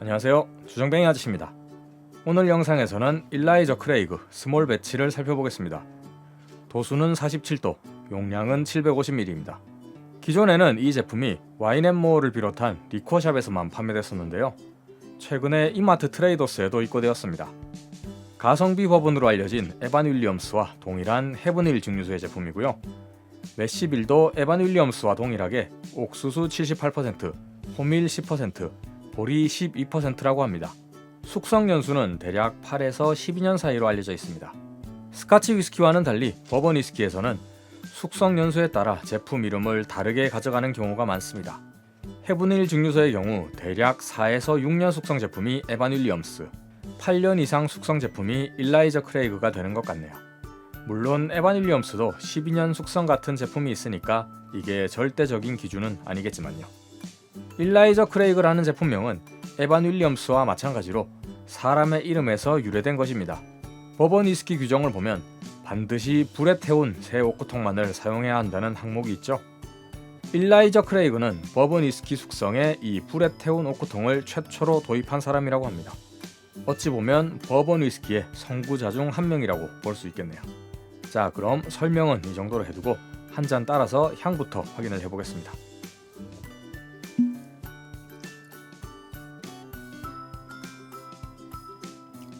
안녕하세요, 주정뱅이 아저씨입니다. 오늘 영상에서는 일라이저 크레이그 스몰 배치를 살펴보겠습니다. 도수는 47도, 용량은 750ml입니다. 기존에는 이 제품이 와인앤모어를 비롯한 리코어샵에서만 판매됐었는데요. 최근에 이마트 트레이더스에도 입고되었습니다. 가성비 버번으로 알려진 에반 윌리엄스와 동일한 헤븐힐 증류소의 제품이고요. 매시빌도 에반 윌리엄스와 동일하게 옥수수 78%, 호밀 10%, 보리 12%라고 합니다. 숙성 연수는 대략 8에서 12년 사이로 알려져 있습니다. 스카치 위스키와는 달리 버번 위스키에서는 숙성 연수에 따라 제품 이름을 다르게 가져가는 경우가 많습니다. 헤븐힐 증류소의 경우 대략 4에서 6년 숙성 제품이 에반 윌리엄스, 8년 이상 숙성 제품이 일라이저 크레이그가 되는 것 같네요. 물론 에반 윌리엄스도 12년 숙성 같은 제품이 있으니까 이게 절대적인 기준은 아니겠지만요. 일라이저 크레이그라는 제품명은 에반 윌리엄스와 마찬가지로 사람의 이름에서 유래된 것입니다. 버번 위스키 규정을 보면 반드시 불에 태운 새 옥구통만을 사용해야 한다는 항목이 있죠. 일라이저 크레이그는 버번 위스키 숙성에 이 불에 태운 옥구통을 최초로 도입한 사람이라고 합니다. 어찌 보면 버번 위스키의 선구자 중 한 명이라고 볼 수 있겠네요. 자, 그럼 설명은 이 정도로 해두고 한 잔 따라서 향부터 확인을 해보겠습니다.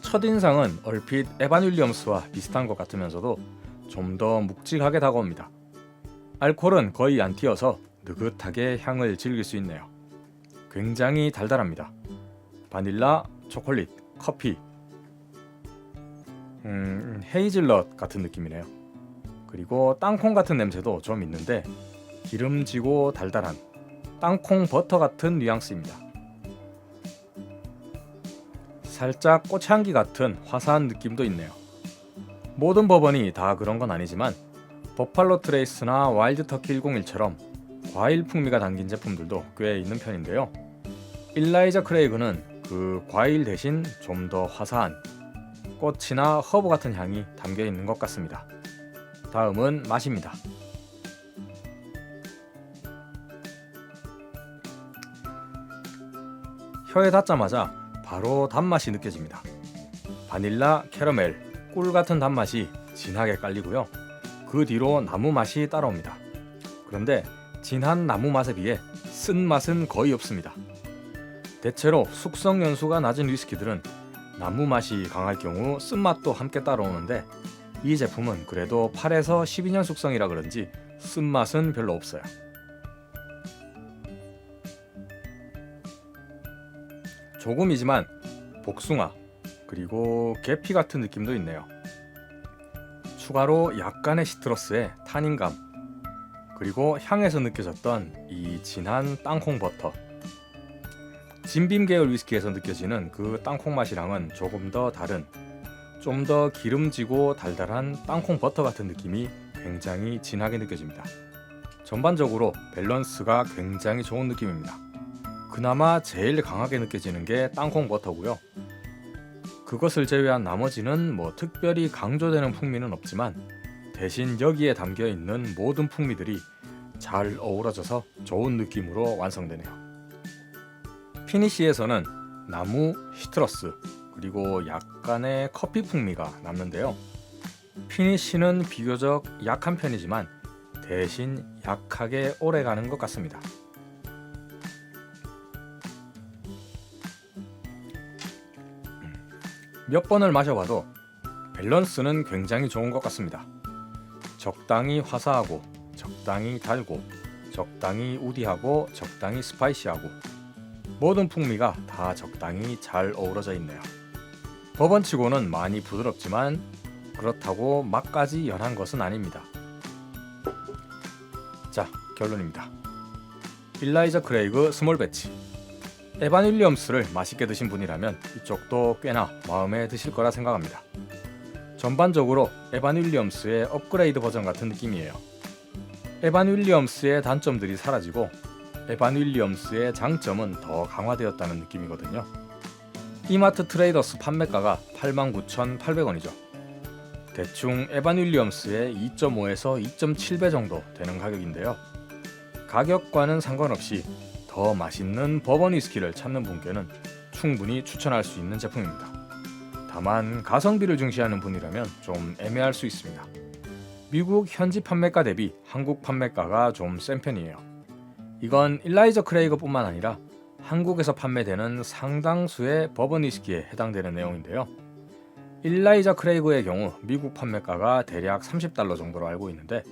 첫인상은 얼핏 에반 윌리엄스와 비슷한 것 같으면서도 좀 더 묵직하게 다가옵니다. 알코올은 거의 안 튀어서 느긋하게 향을 즐길 수 있네요. 굉장히 달달합니다. 바닐라, 초콜릿, 커피, 헤이즐넛 같은 느낌이네요. 그리고 땅콩 같은 냄새도 좀 있는데 기름지고 달달한 땅콩 버터 같은 뉘앙스입니다. 살짝 꽃향기 같은 화사한 느낌도 있네요. 모든 버번이 다 그런 건 아니지만 버팔로 트레이스나 와일드 터키 101처럼 과일 풍미가 담긴 제품들도 꽤 있는 편인데요. 일라이저 크레이그는 그 과일 대신 좀 더 화사한 꽃이나 허브 같은 향이 담겨 있는 것 같습니다. 다음은 맛입니다. 혀에 닿자마자 바로 단맛이 느껴집니다. 바닐라, 캐러멜, 꿀 같은 단맛이 진하게 깔리고요. 그 뒤로 나무 맛이 따라옵니다. 그런데 진한 나무 맛에 비해 쓴맛은 거의 없습니다. 대체로 숙성 연수가 낮은 위스키들은 나무 맛이 강할 경우 쓴맛도 함께 따라오는데 이 제품은 그래도 8에서 12년 숙성이라 그런지 쓴맛은 별로 없어요. 조금이지만 복숭아 그리고 계피 같은 느낌도 있네요. 추가로 약간의 시트러스에 타닌감 그리고 향에서 느껴졌던 이 진한 땅콩 버터. 진빔 계열 위스키에서 느껴지는 그 땅콩 맛이랑은 조금 더 다른 좀 더 기름지고 달달한 땅콩 버터 같은 느낌이 굉장히 진하게 느껴집니다. 전반적으로 밸런스가 굉장히 좋은 느낌입니다. 그나마 제일 강하게 느껴지는 게 땅콩 버터고요. 그것을 제외한 나머지는 특별히 강조되는 풍미는 없지만 대신 여기에 담겨 있는 모든 풍미들이 잘 어우러져서 좋은 느낌으로 완성되네요. 피니시에서는 나무, 시트러스, 그리고 약간의 커피 풍미가 남는데요. 피니시는 비교적 약한 편이지만 대신 약하게 오래가는 것 같습니다. 몇 번을 마셔봐도 밸런스는 굉장히 좋은 것 같습니다. 적당히 화사하고 적당히 달고 적당히 우디하고 적당히 스파이시하고 모든 풍미가 다 적당히 잘 어우러져 있네요. 버번치고는 많이 부드럽지만 그렇다고 맛까지 연한 것은 아닙니다. 자, 결론입니다. 일라이저 크레이그 스몰 배치. 에반 윌리엄스를 맛있게 드신 분이라면 이쪽도 꽤나 마음에 드실 거라 생각합니다. 전반적으로 에반 윌리엄스의 업그레이드 버전 같은 느낌이에요. 에반 윌리엄스의 단점들이 사라지고 에반 윌리엄스의 장점은 더 강화되었다는 느낌이거든요. 이마트 트레이더스 판매가가 89,800원이죠. 대충 에반 윌리엄스의 2.5에서 2.7배 정도 되는 가격인데요. 가격과는 상관없이 더 맛있는 버번 위스키를 찾는 분께는 충분히 추천할 수 있는 제품입니다. 다만 가성비를 중시하는 분이라면 좀 애매할 수 있습니다. 미국 현지 판매가 대비 한국 판매가가 좀 센 편이에요. 이건 일라이저 크레이그뿐만 아니라 한국에서 판매되는 상당수의 버번 위스키에 해당되는 내용인데요. 일라이저 크레이그의 경우 미국 판매가가 대략 $30 정도로 알고 있는데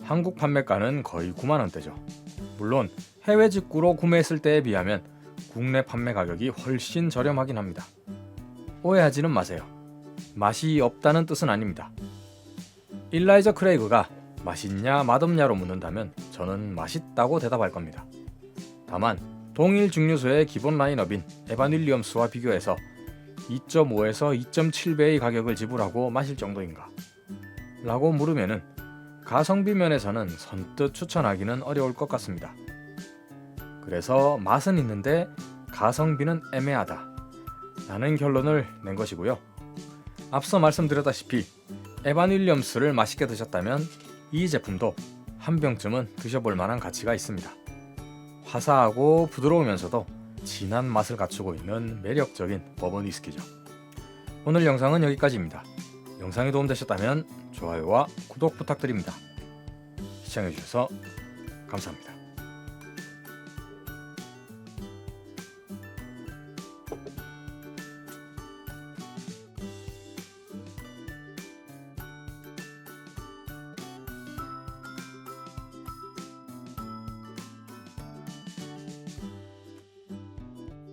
한국 판매가는 거의 9만 원대죠. 물론 해외 직구로 구매했을 때에 비하면 국내 판매 가격이 훨씬 저렴하긴 합니다. 오해하지는 마세요. 맛이 없다는 뜻은 아닙니다. 일라이저 크레이그가 맛있냐 맛없냐로 묻는다면 저는 맛있다고 대답할 겁니다. 다만 동일 증류소의 기본 라인업인 에반 윌리엄스와 비교해서 2.5에서 2.7배의 가격을 지불하고 마실 정도인가? 라고 물으면은 가성비 면에서는 선뜻 추천하기는 어려울 것 같습니다. 그래서 맛은 있는데 가성비는 애매하다 라는 결론을 낸 것이고요. 앞서 말씀드렸다시피 에반 윌리엄스를 맛있게 드셨다면 이 제품도 한 병쯤은 드셔볼 만한 가치가 있습니다. 화사하고 부드러우면서도 진한 맛을 갖추고 있는 매력적인 버번 위스키죠. 오늘 영상은 여기까지입니다. 영상이 도움되셨다면 좋아요와 구독 부탁드립니다. 시청해주셔서 감사합니다.